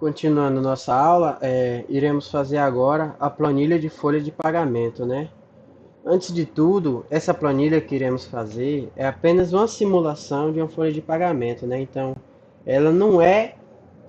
Continuando nossa aula, iremos fazer agora a planilha de folha de pagamento, né? Antes de tudo, essa planilha que iremos fazer é apenas uma simulação de uma folha de pagamento, né? Então, ela não é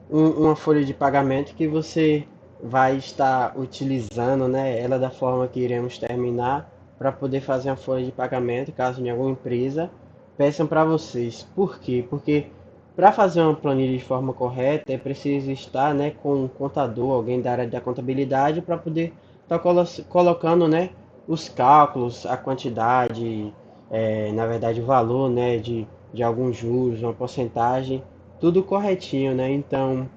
uma folha de pagamento que você vai estar utilizando, né? Ela da forma que iremos terminar para poder fazer uma folha de pagamento, caso em alguma empresa peçam para vocês. Por quê? Porque para fazer uma planilha de forma correta é preciso estar, né, com um contador, alguém da área da contabilidade, para poder estar colocando, né, os cálculos, a quantidade, na verdade o valor, né, de alguns juros, uma porcentagem, tudo corretinho, né? Então,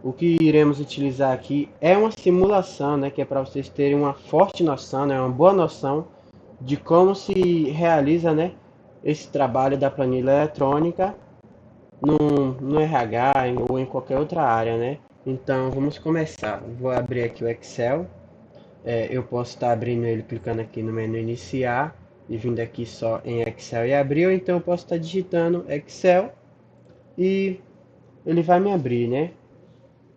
o que iremos utilizar aqui é uma simulação, né, que é para vocês terem uma forte noção, né, uma boa noção de como se realiza, né, esse trabalho da planilha eletrônica no RH ou em qualquer outra área, né? Então, vamos começar. Vou abrir aqui o Excel. Eu posso estar abrindo ele clicando aqui no menu iniciar e vindo aqui só em Excel e abrir, ou então eu posso estar digitando Excel e ele vai me abrir, né?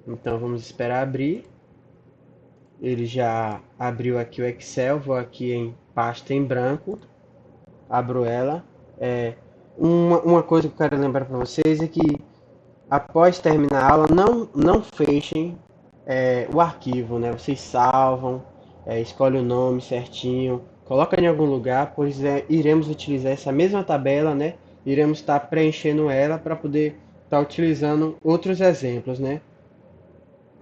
Então vamos esperar abrir. Ele já abriu aqui o Excel, vou aqui em pasta em branco, abro ela. Uma coisa que eu quero lembrar para vocês é que após terminar a aula, não fechem o arquivo, né? Vocês salvam, escolhe o nome certinho, coloca em algum lugar, pois iremos utilizar essa mesma tabela, né? Iremos estar preenchendo ela para poder estar utilizando outros exemplos, né?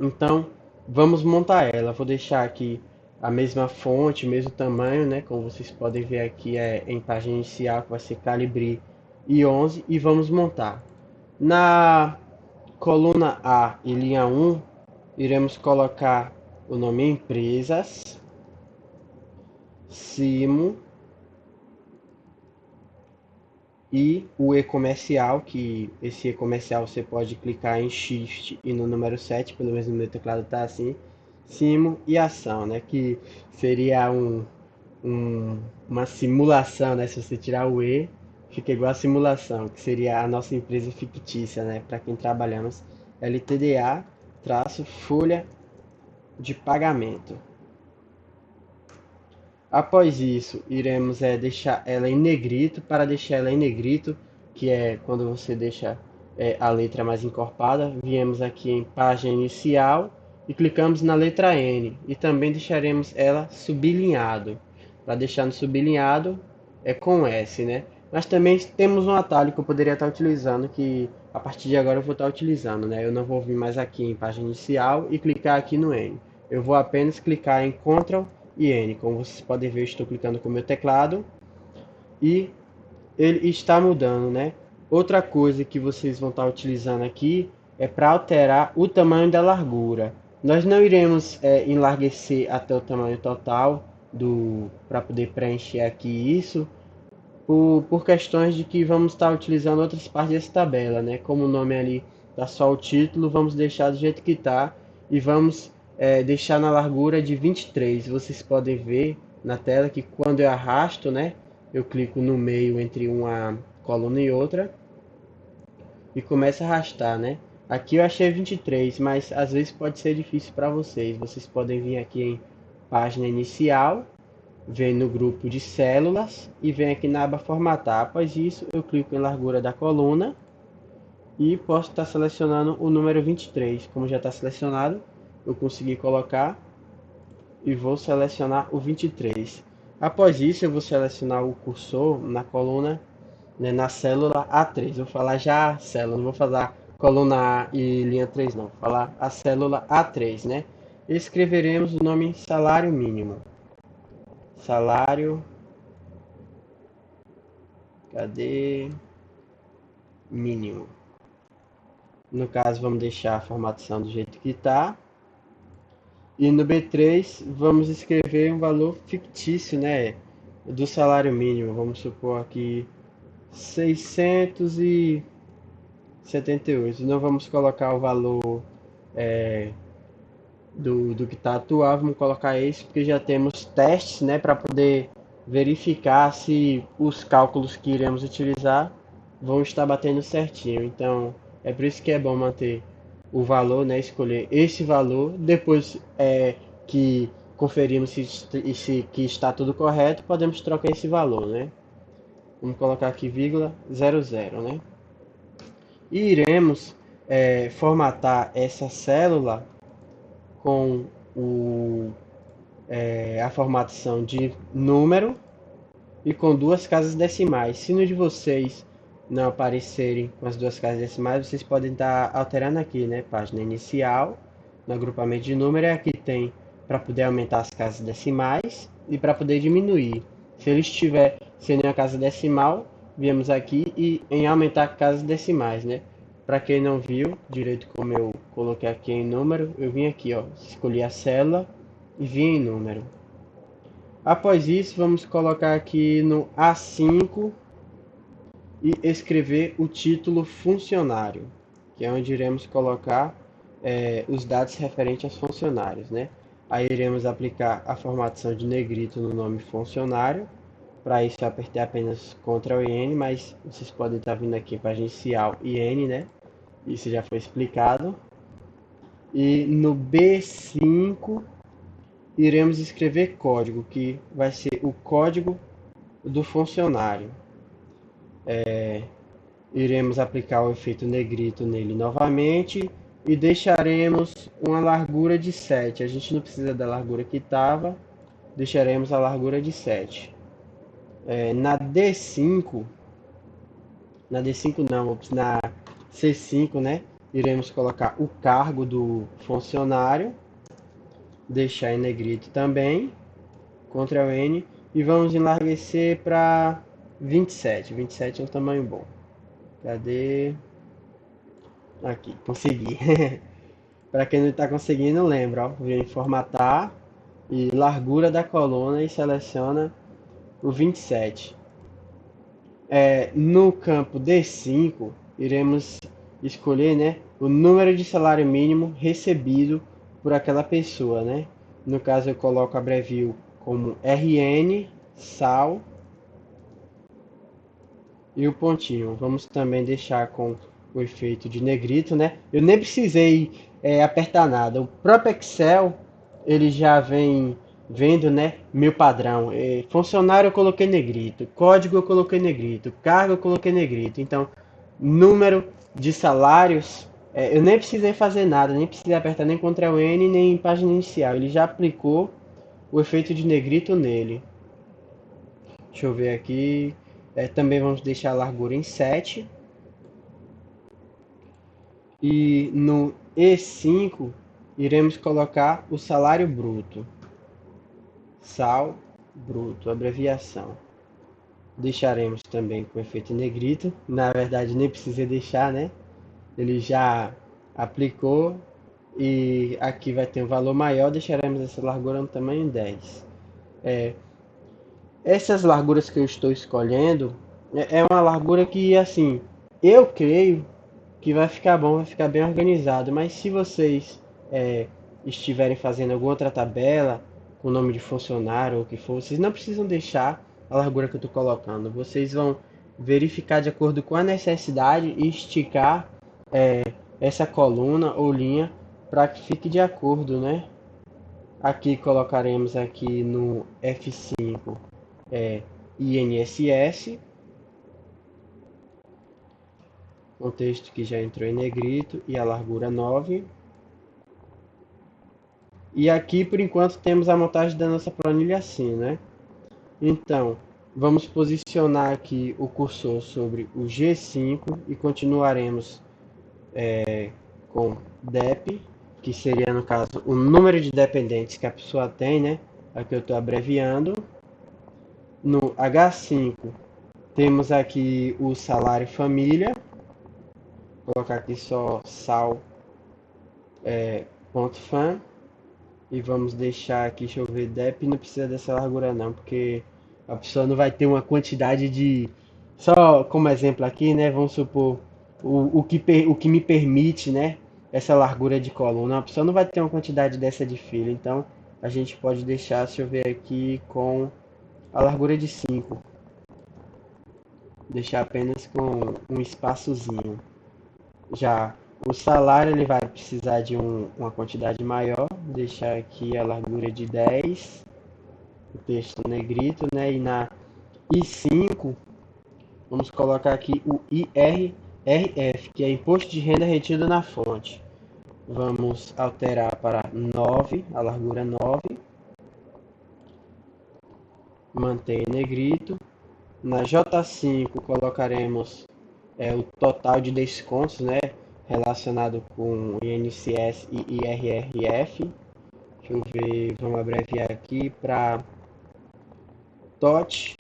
Então, vamos montar ela. Vou deixar aqui a mesma fonte, mesmo tamanho, né? Como vocês podem ver aqui em página inicial, que vai ser Calibri e 11, e vamos montar. Na coluna A e linha 1, iremos colocar o nome Empresas, Simo e o e-comercial, que esse e-comercial você pode clicar em Shift e no número 7, pelo menos no meu teclado está assim, Simo e Ação, né? Que seria uma simulação, né? Se você tirar o E, fica igual a simulação, que seria a nossa empresa fictícia, né? Para quem trabalhamos, LTDA, traço, folha de pagamento. Após isso, iremos deixar ela em negrito. Para deixar ela em negrito, que é quando você deixa a letra mais encorpada, viemos aqui em página inicial e clicamos na letra N. E também deixaremos ela sublinhado. Para deixar no sublinhado é com S, né? Mas também temos um atalho que eu poderia estar utilizando, que a partir de agora eu vou estar utilizando, né? Eu não vou vir mais aqui em página inicial e clicar aqui no N. Eu vou apenas clicar em Ctrl e N. Como vocês podem ver, estou clicando com o meu teclado e ele está mudando, né? Outra coisa que vocês vão estar utilizando aqui é para alterar o tamanho da largura. Nós não iremos enlarguecer até o tamanho total para poder preencher aqui isso, por questões de que vamos estar utilizando outras partes dessa tabela, né? Como o nome ali está só o título, vamos deixar do jeito que está e vamos deixar na largura de 23. Vocês podem ver na tela que quando eu arrasto, né? Eu clico no meio entre uma coluna e outra e começo a arrastar, né? Aqui eu achei 23, mas às vezes pode ser difícil para vocês. Vocês podem vir aqui em página inicial, vem no grupo de células e vem aqui na aba formatar. Após isso, eu clico em largura da coluna e posso estar selecionando o número 23. Como já está selecionado, eu consegui colocar e vou selecionar o 23. Após isso, eu vou selecionar o cursor na coluna, né, na célula A3. Eu vou falar já a célula, não vou falar coluna A e linha 3 não. Vou falar a célula A3, né? E escreveremos o nome salário mínimo. Salário, cadê? Mínimo. No caso, vamos deixar a formatação do jeito que está. E no B3, vamos escrever um valor fictício, né? Do salário mínimo. Vamos supor aqui 678. Não vamos colocar o valor do que está atual, vamos colocar esse, porque já temos testes, né? Para poder verificar se os cálculos que iremos utilizar vão estar batendo certinho. Então, é por isso que é bom manter o valor, né? Escolher esse valor. Depois que conferimos que está tudo correto, podemos trocar esse valor, né? Vamos colocar aqui vírgula 00, né? E iremos formatar essa célula com a formatação de número e com duas casas decimais. Se no de vocês não aparecerem com as duas casas decimais, vocês podem estar alterando aqui, né? Página inicial, no agrupamento de número, aqui tem para poder aumentar as casas decimais e para poder diminuir. Se ele estiver sem nenhuma casa decimal, viemos aqui e em aumentar casas decimais, né? Para quem não viu direito como eu coloquei aqui em número, eu vim aqui, ó, escolhi a célula e vim em número. Após isso, vamos colocar aqui no A5 e escrever o título funcionário, que é onde iremos colocar os dados referentes aos funcionários, né? Aí iremos aplicar a formatação de negrito no nome funcionário. Para isso eu apertei apenas Ctrl e N, mas vocês podem estar vindo aqui para inicial e N, né? Isso já foi explicado. E no B5 iremos escrever código, que vai ser o código do funcionário. Iremos aplicar o efeito negrito nele novamente e deixaremos uma largura de 7. A gente não precisa da largura que estava, deixaremos a largura de 7. Na D5, na D5 não, na C5, né? Iremos colocar o cargo do funcionário, deixar em negrito também, Ctrl N, e vamos enlarguecer para 27. 27 é um tamanho bom. Cadê? Aqui, consegui. Para quem não está conseguindo, lembra, ó, vem formatar e largura da coluna e seleciona o 27. No campo D5, iremos escolher, né, o número de salário mínimo recebido por aquela pessoa, né? No caso eu coloco abrevio como RN, SAL e o pontinho. Vamos também deixar com o efeito de negrito, né? Eu nem precisei apertar nada. O próprio Excel, ele já vem vendo, né, meu padrão. Funcionário eu coloquei negrito, código eu coloquei negrito, cargo eu coloquei negrito. Então, número de salários, eu nem precisei fazer nada, nem precisei apertar nem Ctrl N, nem página inicial. Ele já aplicou o efeito de negrito nele. Deixa eu ver aqui. Também vamos deixar a largura em 7. E no E5 iremos colocar o salário bruto. Sal bruto, abreviação. Deixaremos também com efeito negrito. Na verdade nem precisa deixar, né? Ele já aplicou e aqui vai ter um valor maior. Deixaremos essa largura no tamanho 10. Essas larguras que eu estou escolhendo é uma largura que, assim, eu creio que vai ficar bom, vai ficar bem organizado. Mas se vocês estiverem fazendo alguma outra tabela com o nome de funcionário ou o que for, vocês não precisam deixar a largura que eu estou colocando. Vocês vão verificar de acordo com a necessidade e esticar essa coluna ou linha para que fique de acordo, né? Aqui colocaremos aqui no F5 INSS, o texto que já entrou em negrito e a largura 9. E aqui por enquanto temos a montagem da nossa planilha assim, né? Então, vamos posicionar aqui o cursor sobre o G5 e continuaremos com DEP, que seria no caso o número de dependentes que a pessoa tem, né? Aqui eu estou abreviando. No H5 temos aqui o salário família. Vou colocar aqui só sal.fan e vamos deixar aqui, deixa eu ver, DEP não precisa dessa largura não, porque a pessoa não vai ter uma quantidade de, só como exemplo aqui, né, vamos supor, o que me permite, né, essa largura de coluna, a pessoa não vai ter uma quantidade dessa de fila, então a gente pode deixar, deixa eu ver aqui, com a largura de 5, deixar apenas com um espaçozinho. Já O salário ele vai precisar de uma quantidade maior, deixar aqui a largura de 10, o texto negrito, né? E na I5, vamos colocar aqui o IRRF, que é Imposto de Renda Retido na Fonte. Vamos alterar para 9, a largura 9, manter em negrito. Na J5 colocaremos o total de descontos, né, relacionado com INSS e IRRF. Deixa eu ver, vamos abreviar aqui para TOT.desk,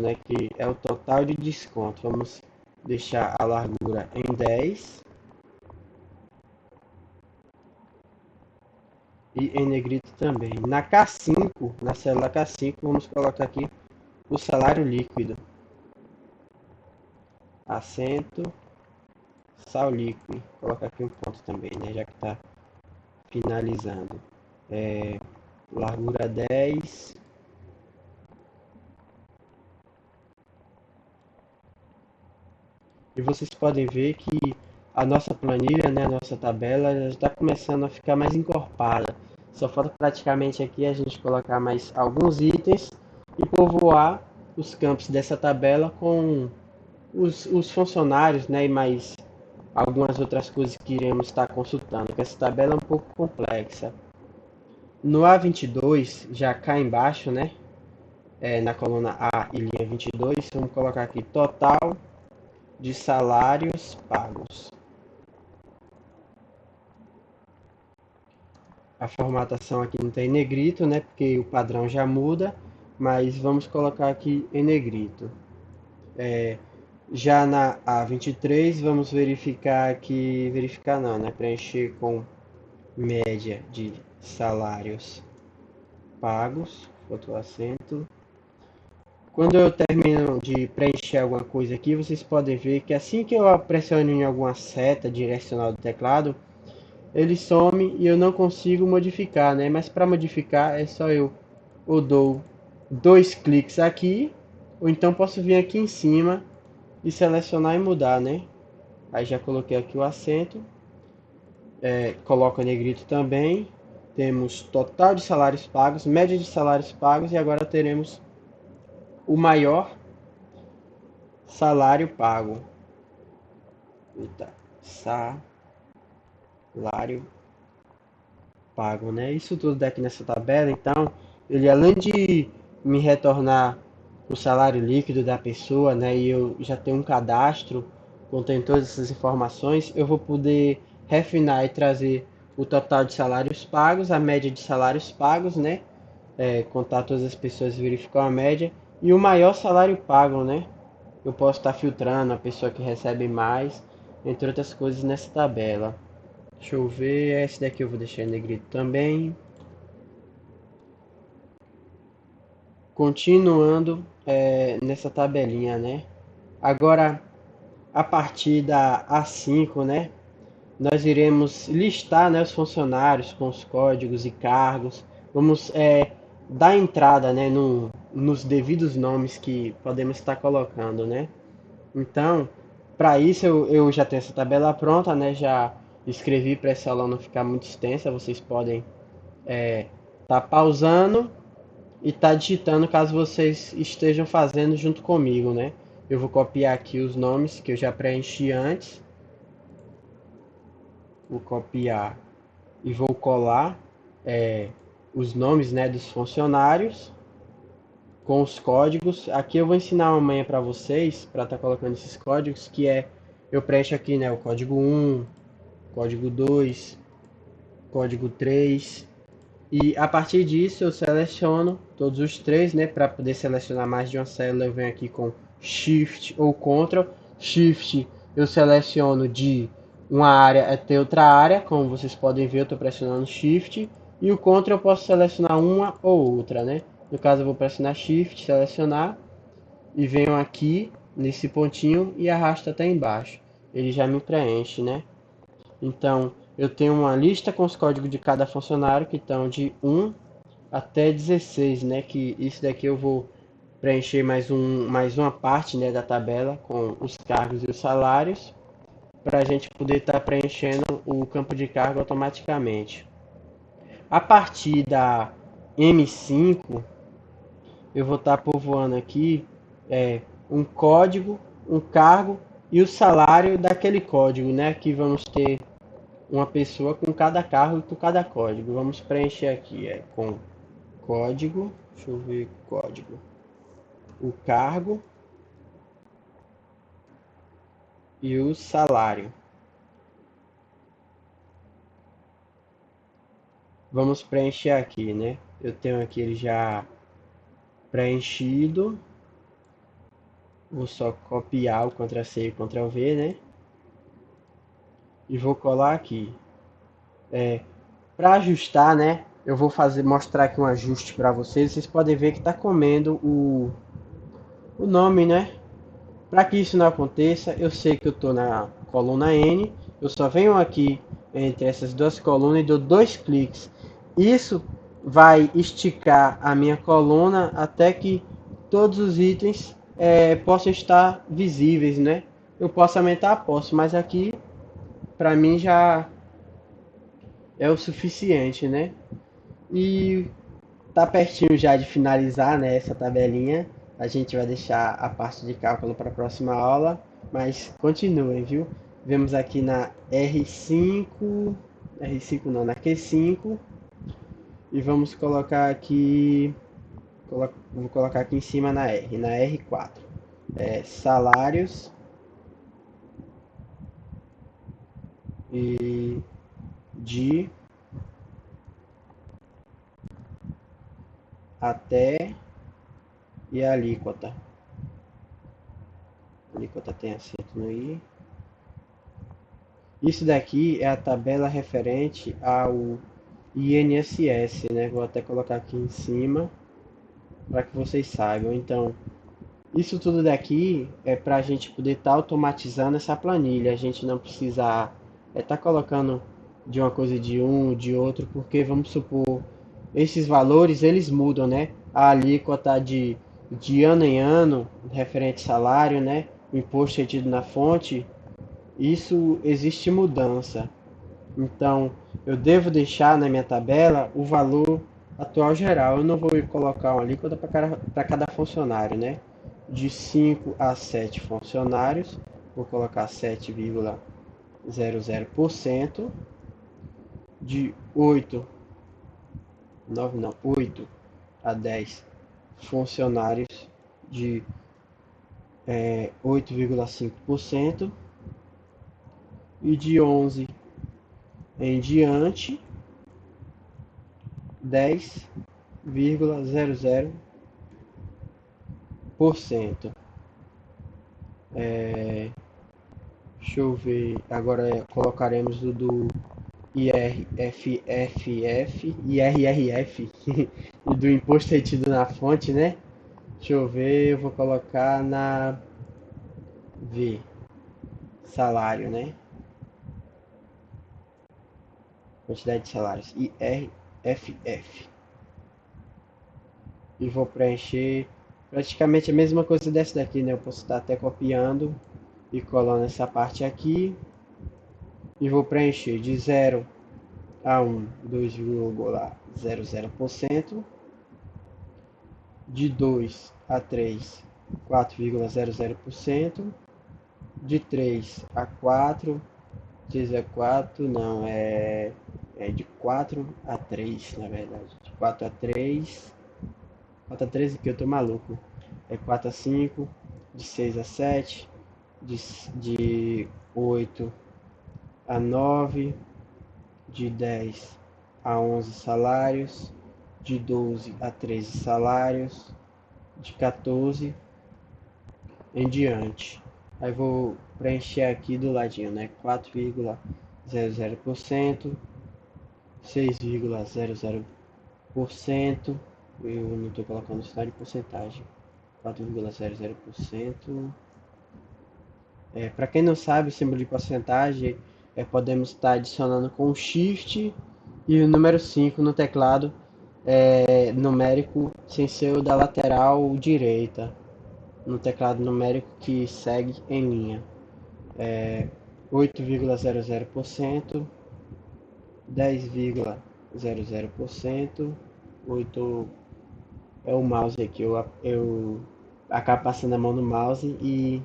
né, que é o total de desconto. Vamos deixar a largura em 10 e em negrito também. Na K5, na célula K5, vamos colocar aqui o salário líquido. Acento, sal líquido. Vou colocar aqui um ponto também, né, já que está finalizando. Largura 10. E vocês podem ver que a nossa planilha, né, a nossa tabela, já está começando a ficar mais encorpada. Só falta praticamente aqui a gente colocar mais alguns itens e povoar os campos dessa tabela com os funcionários, né, e mais algumas outras coisas que iremos estar consultando, porque essa tabela é um pouco complexa. No A22, já cá embaixo, né, na coluna A e linha 22, vamos colocar aqui total de salários pagos. A formatação aqui não tem negrito, né, porque o padrão já muda, mas vamos colocar aqui em negrito. Já na A23, vamos verificar aqui, verificar não, né, preencher com média de salários pagos, outro acento. Quando eu termino de preencher alguma coisa aqui, vocês podem ver que assim que eu pressiono em alguma seta direcional do teclado, ele some e eu não consigo modificar, né? Mas para modificar é só eu dou 2 cliques aqui, ou então posso vir aqui em cima e selecionar e mudar, né? Aí já coloquei aqui o acento, coloco a negrito também. Temos total de salários pagos, média de salários pagos e agora teremos o maior salário pago. Eita, salário pago, né? Isso tudo daqui nessa tabela, então, ele além de me retornar o salário líquido da pessoa, né? E eu já tenho um cadastro contendo todas essas informações, eu vou poder refinar e trazer o total de salários pagos, a média de salários pagos, né? Contar todas as pessoas, verificar a média e o maior salário pago, né? Eu posso estar filtrando a pessoa que recebe mais, entre outras coisas nessa tabela. Deixa eu ver, esse daqui eu vou deixar em negrito também. Continuando nessa tabelinha, né? Agora, a partir da A5, né? Nós iremos listar, né, os funcionários com os códigos e cargos. Vamos dar entrada, né, nos devidos nomes que podemos estar colocando, né? Então, para isso eu já tenho essa tabela pronta, né? Já escrevi para essa aula não ficar muito extensa. Vocês podem tá pausando e tá digitando caso vocês estejam fazendo junto comigo, né? Eu vou copiar aqui os nomes que eu já preenchi antes. Vou copiar e vou colar os nomes, né, dos funcionários com os códigos. Aqui eu vou ensinar uma manha para vocês, para estar colocando esses códigos, que eu preencho aqui, né, o código 1, código 2, código 3, e a partir disso eu seleciono todos os três, né, para poder selecionar mais de uma célula. Eu venho aqui com Shift ou Ctrl. Shift eu seleciono de uma área até outra área, como vocês podem ver eu estou pressionando Shift, e o Ctrl eu posso selecionar uma ou outra, né? No caso eu vou pressionar Shift, selecionar, e venho aqui nesse pontinho e arrasto até embaixo. Ele já me preenche, né? Então, eu tenho uma lista com os códigos de cada funcionário que estão de 1 até 16, né? Que isso daqui eu vou preencher mais uma parte, né, da tabela com os cargos e os salários, para a gente poder estar preenchendo o campo de cargo automaticamente. A partir da M5, eu vou estar povoando aqui um código, um cargo e o salário daquele código, né? Aqui vamos ter uma pessoa com cada cargo e com cada código. Vamos preencher aqui com código, deixa eu ver código, o cargo e o salário. Vamos preencher aqui, né? Eu tenho aqui ele já preenchido. Vou só copiar o Ctrl+C e Ctrl+V, né? E vou colar aqui. Para ajustar, né? Eu vou mostrar aqui um ajuste para vocês. Vocês podem ver que está comendo o nome, né? Para que isso não aconteça, eu sei que eu estou na coluna N. Eu só venho aqui entre essas duas colunas e dou dois cliques. Isso vai esticar a minha coluna até que todos os itens possam estar visíveis, né? Eu posso aumentar, posso, mas aqui para mim já é o suficiente, né? E tá pertinho já de finalizar, né, essa tabelinha. A gente vai deixar a parte de cálculo para a próxima aula, mas continuem, viu? Vemos aqui na R5 não, na Q5, e vamos colocar aqui, vou colocar aqui em cima na R4. Salários e de até e a alíquota. A alíquota tem acento no I. Isso daqui é a tabela referente ao INSS, né? Vou até colocar aqui em cima para que vocês saibam. Então, isso tudo daqui é para a gente poder estar automatizando essa planilha. A gente não precisar estar colocando de uma coisa de um, de outro, porque vamos supor, esses valores eles mudam, né? A alíquota de ano em ano, referente salário, né? O imposto retido na fonte, isso existe mudança. Então, eu devo deixar na minha tabela o valor atual geral. Eu não vou colocar uma alíquota para cada funcionário, né? De 5 a 7 funcionários, vou colocar 7,00%. De 8, 9 não, 8 a 10 funcionários, de 8,5%. E de 11 em diante, 10,00%. Deixa eu ver. Agora colocaremos o do IRRF e do imposto retido na fonte, né? Deixa eu ver, eu vou colocar na V, salário, né? Quantidade de salários, IRFF. E vou preencher praticamente a mesma coisa dessa daqui, né? Eu posso estar até copiando e colando essa parte aqui. E vou preencher de 0 a 1, 2,00%. De 2 a 3, 4,00%. De 3 a 4, 3 a 4, não, é de 4 a 3, na verdade. De 4 a 3, 4 a 13 que eu tô maluco. É 4 a 5, de 6 a 7, de 8 a 9, de 10 a 11 salários, de 12 a 13 salários, de 14 em diante. Aí vou preencher aqui do ladinho, né? 4,00%, 6,00%. Eu não estou colocando sinal de porcentagem. 4,00%. Para quem não sabe, o símbolo de porcentagem podemos estar adicionando com o Shift e o número 5 no teclado numérico sem ser o da lateral direita, no teclado numérico que segue em linha. 8,00%, 10,00%, 8 é o mouse aqui, eu acabo passando a mão no mouse e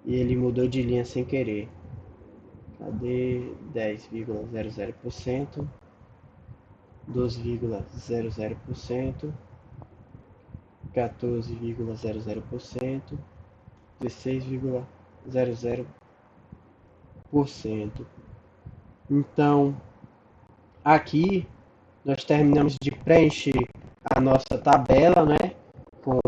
ele mudou de linha sem querer. Cadê? 10,00%, 12,00%, 14,00%, 16,00%. Então, aqui nós terminamos de preencher a nossa tabela, né, com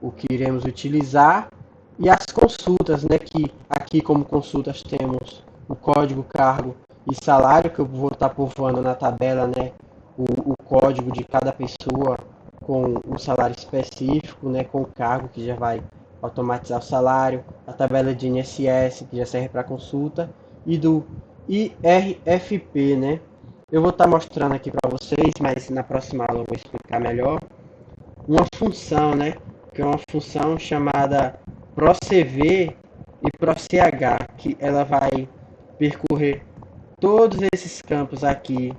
o que iremos utilizar e as consultas, né, que aqui como consultas temos o código, cargo e salário, que eu vou estar povoando na tabela, né, o código de cada pessoa com o salário específico, né, com o cargo que já vai automatizar o salário, a tabela de INSS que já serve para consulta e do IRFP, né. Eu vou estar mostrando aqui para vocês, mas na próxima aula eu vou explicar melhor uma função, né, que é uma função chamada ProCV e ProCH, que ela vai percorrer todos esses campos aqui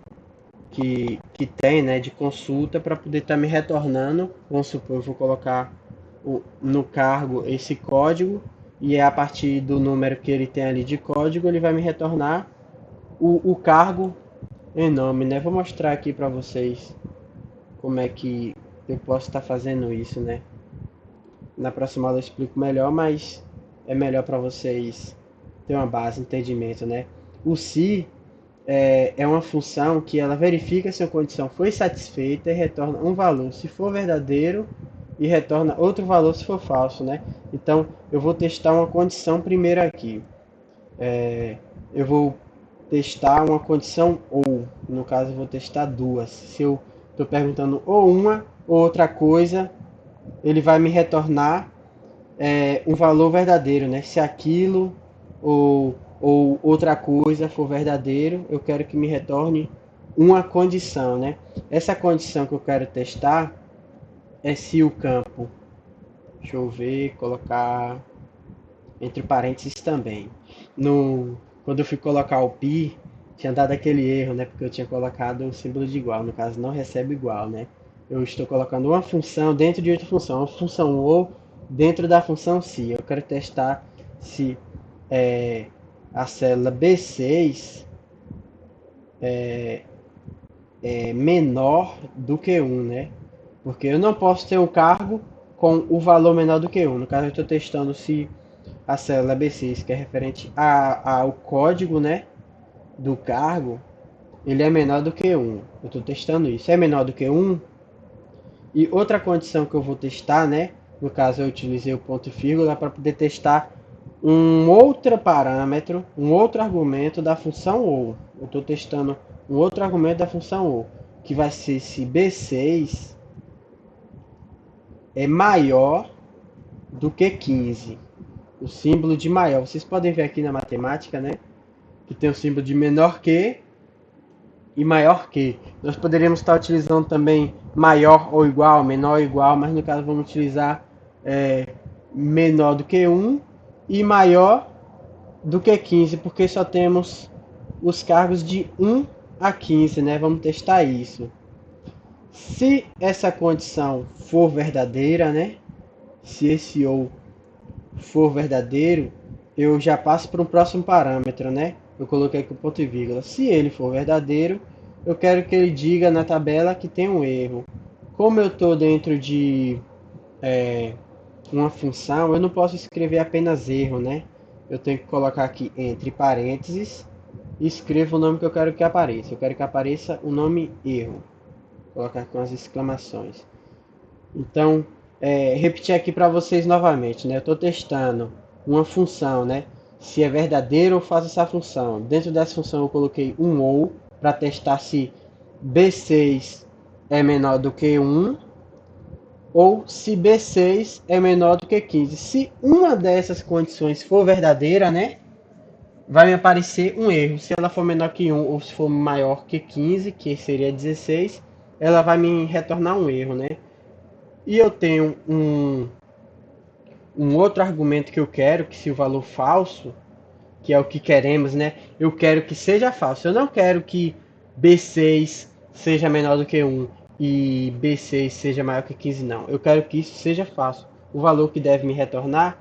que tem, né, de consulta para poder estar me retornando. Vamos supor, eu vou colocar no cargo esse código e é a partir do número que ele tem ali de código, ele vai me retornar o cargo em nome, né? Vou mostrar aqui para vocês como é que eu posso estar fazendo isso, né? Na próxima aula eu explico melhor, mas é melhor para vocês ter uma base, entendimento, né? O se é uma função que ela verifica se a condição foi satisfeita e retorna um valor se for verdadeiro e retorna outro valor se for falso, né? Então eu vou testar uma condição primeiro aqui. Eu vou testar uma condição ou, no caso eu vou testar duas. Se eu estou perguntando ou uma ou outra coisa, ele vai me retornar um valor verdadeiro, né? Se aquilo ou outra coisa for verdadeiro, eu quero que me retorne uma condição, né? Essa condição que eu quero testar é se o campo, deixa eu ver, colocar entre parênteses também. Quando eu fui colocar o pi, tinha dado aquele erro, né? Porque eu tinha colocado o símbolo de igual, no caso não recebe igual, né? Eu estou colocando uma função dentro de outra função, uma função ou dentro da função se. Eu quero testar se a célula B6 é menor do que 1, né? Porque eu não posso ter um cargo com o valor menor do que 1. No caso, eu estou testando se a célula B6, que é referente ao código, né, do cargo, ele é menor do que 1. Eu estou testando isso. É menor do que 1? E outra condição que eu vou testar, né, no caso eu utilizei o ponto e vírgula para poder testar um outro parâmetro, um outro argumento da função ou. Eu estou testando um outro argumento da função ou, que vai ser se B6 é maior do que 15. O símbolo de maior. Vocês podem ver aqui na matemática, né, que tem o símbolo de menor que e maior que. Nós poderíamos estar utilizando também maior ou igual, menor ou igual, mas no caso vamos utilizar menor do que 1 e maior do que 15, porque só temos os cargos de 1 a 15, né? Vamos testar isso. Se essa condição for verdadeira, né? Se esse ou for verdadeiro, eu já passo para um próximo parâmetro, né? Eu coloquei aqui o ponto e vírgula. Se ele for verdadeiro, eu quero que ele diga na tabela que tem um erro. Como eu estou dentro de uma função, eu não posso escrever apenas erro, né? Eu tenho que colocar aqui entre parênteses e escrevo o nome que eu quero que apareça. Eu quero que apareça o nome erro. Vou colocar com as exclamações. Então, repetir aqui para vocês novamente, né? Eu estou testando uma função, né? Se é verdadeiro, eu faço essa função. Dentro dessa função eu coloquei um ou para testar se B6 é menor do que 1 ou se B6 é menor do que 15. Se uma dessas condições for verdadeira, né? Vai me aparecer um erro. Se ela for menor que 1 ou se for maior que 15, que seria 16, ela vai me retornar um erro, né? E eu tenho um outro argumento que eu quero, que se o valor falso, que é o que queremos, né? Eu quero que seja falso. Eu não quero que B6 seja menor do que 1 e B6 seja maior que 15, não. Eu quero que isso seja falso. O valor que deve me retornar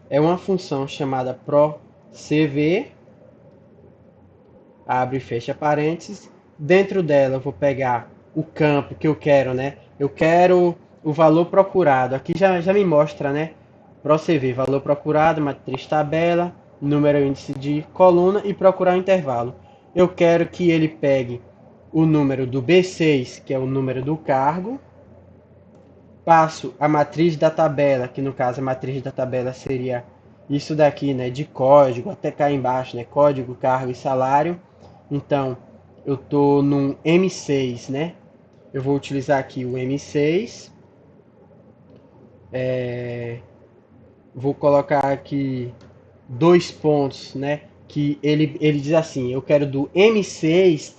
é uma função chamada procv, abre e fecha parênteses. Dentro dela eu vou pegar o campo que eu quero, né? Eu quero o valor procurado. Aqui já me mostra, né? Procv, valor procurado, matriz tabela, número índice de coluna e procurar o intervalo. Eu quero que ele pegue o número do B6, que é o número do cargo, passo a matriz da tabela, que no caso a matriz da tabela seria isso daqui, né, de código, até cá embaixo, né, código, cargo e salário. Então, eu estou num M6, né? Eu vou utilizar aqui o M6. Vou colocar aqui dois pontos, né? Que ele diz assim, eu quero do M6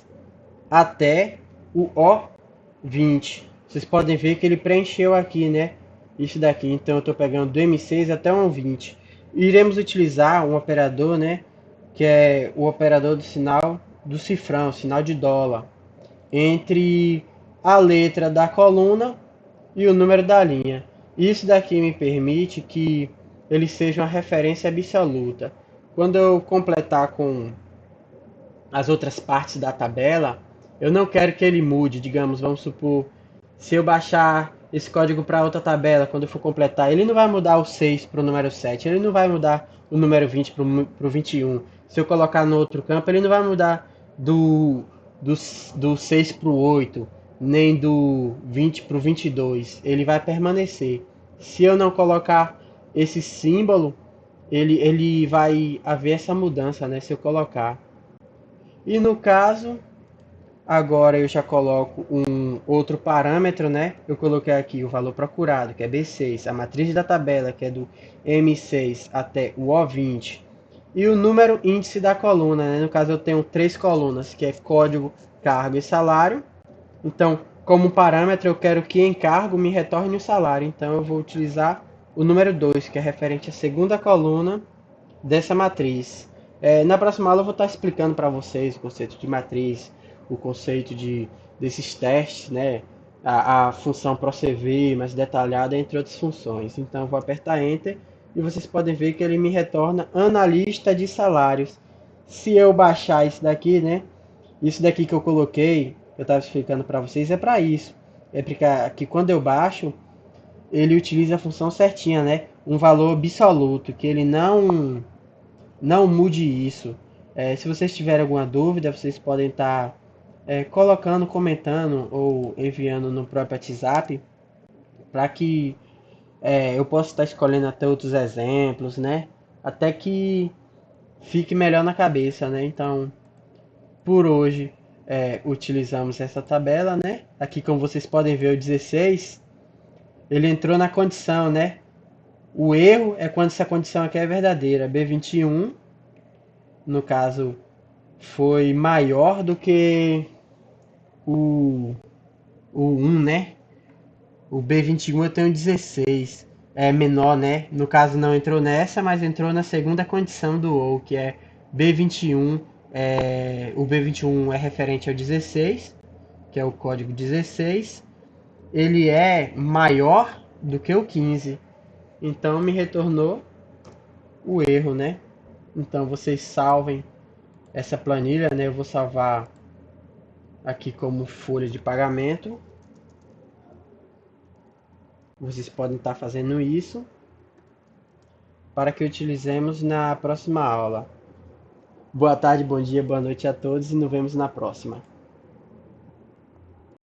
até o O20. Vocês podem ver que ele preencheu aqui, né? Isso daqui. Então eu estou pegando do M6 até o O20. Iremos utilizar um operador, né? Que é o operador do sinal do cifrão, sinal de dólar, entre a letra da coluna e o número da linha. Isso daqui me permite que ele seja uma referência absoluta. Quando eu completar com as outras partes da tabela, eu não quero que ele mude. Digamos, vamos supor, se eu baixar esse código para outra tabela, quando eu for completar, ele não vai mudar o 6 para o número 7, ele não vai mudar o número 20 para o 21. Se eu colocar no outro campo, ele não vai mudar do 6 para o 8, nem do 20 para o 22. Ele vai permanecer. Se eu não colocar esse símbolo, ele vai haver essa mudança, né? Se eu colocar. E no caso, agora eu já coloco um outro parâmetro, né? Eu coloquei aqui o valor procurado, que é B6, a matriz da tabela, que é do M6 até o O20, e o número índice da coluna, né? No caso eu tenho três colunas, que é código, cargo e salário. Então, como parâmetro, eu quero que em cargo me retorne o salário. Então, eu vou utilizar o número 2, que é referente à segunda coluna dessa matriz. Na próxima aula eu vou estar explicando para vocês o conceito de matriz, o conceito desses testes, né? A função ProCV mais detalhada, entre outras funções. Então eu vou apertar Enter e vocês podem ver que ele me retorna analista de salários. Se eu baixar isso daqui, né? Isso daqui que eu coloquei, que eu estava explicando para vocês, é para isso. É para que quando eu baixo, ele utiliza a função certinha, né? Um valor absoluto, que ele não mude isso. Se vocês tiverem alguma dúvida, vocês podem estar colocando, comentando ou enviando no próprio WhatsApp para que eu possa estar escolhendo até outros exemplos, né? Até que fique melhor na cabeça, né? Então, por hoje, utilizamos essa tabela, né? Aqui, como vocês podem ver, o 16, ele entrou na condição, né? O erro é quando essa condição aqui é verdadeira. B21, no caso, foi maior do que o, o 1, né? O B21 eu tenho 16. É menor, né? No caso não entrou nessa, mas entrou na segunda condição do OU, que é B21. O B21 é referente ao 16, que é o código 16. Ele é maior do que o 15. Então me retornou o erro, né? Então vocês salvem essa planilha, né? Eu vou salvar aqui como folha de pagamento. Vocês podem estar fazendo isso para que utilizemos na próxima aula. Boa tarde, bom dia, boa noite a todos e nos vemos na próxima.